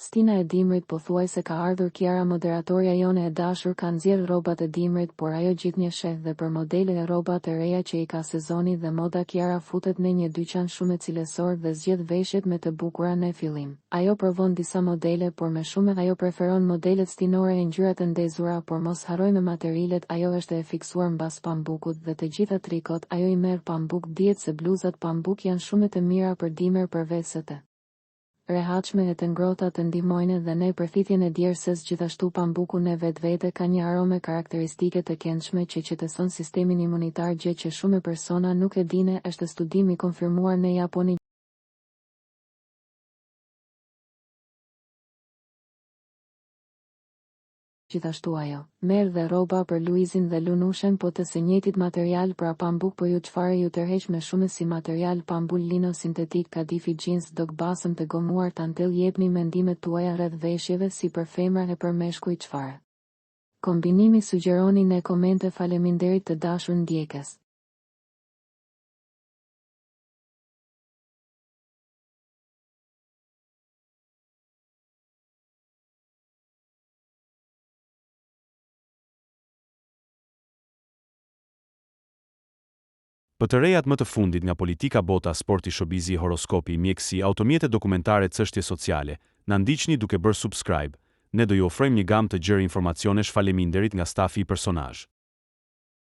Stina e dimrit pothuajse ka ardhur Kiara, moderatorja jone e dashur, ka nxjerr rrobat e dimrit, por ajo gjithnjë sheh dhe për modele e rrobat e reja që i ka sezoni dhe moda. Kiara futet në një dyqan shumë cilësor dhe zgjedh veshjet me të bukura në fillim. Ajo provon disa modele, por më shumë ajo preferon modelet stinore e ngjyrat të ndezura, por mos harrojmë materialet. Ajo është e fiksuar mbas pambukut dhe të gjitha trikot ajo i merr pambuk. Dihet se bluzat pambuk janë shumë të mira për dimër përveç së të rehatshme e të ngrohta të ndihmojnë dhe në përfitjen e djersës. Gjithashtu pambuku në vetvete ka një arome karakteristike të këndshme që qetëson sistemin imunitar, gjë që shumë persona nuk e dinë. Është studim i konfirmuar në Japoni. Gjithashtu ajo merr dhe rroba për Luizin dhe Lunushen, po të së njëjtit material, pra pambuk. Po ju çfarë ju tërheq më shumë si material? Pambull lino sintetik, kadifi, jeans, dog basëm të gomuar, tantel. Jepni mendimet tuaja rreth veshjeve, si për femra e për meshkuj. Çfarë kombinimi sugjeroni në komente? Faleminderit të dashur ndjekës. Për të rejat më të fundit nga politika, bota, sporti, shobizi, horoskopi, mjekësi, automjete, dokumentare, çështje sociale, na ndiqni duke bërë subscribe. Ne do ju ofrojmë një gamë të gjerë informacionesh. Faleminderit nga stafi i personazh.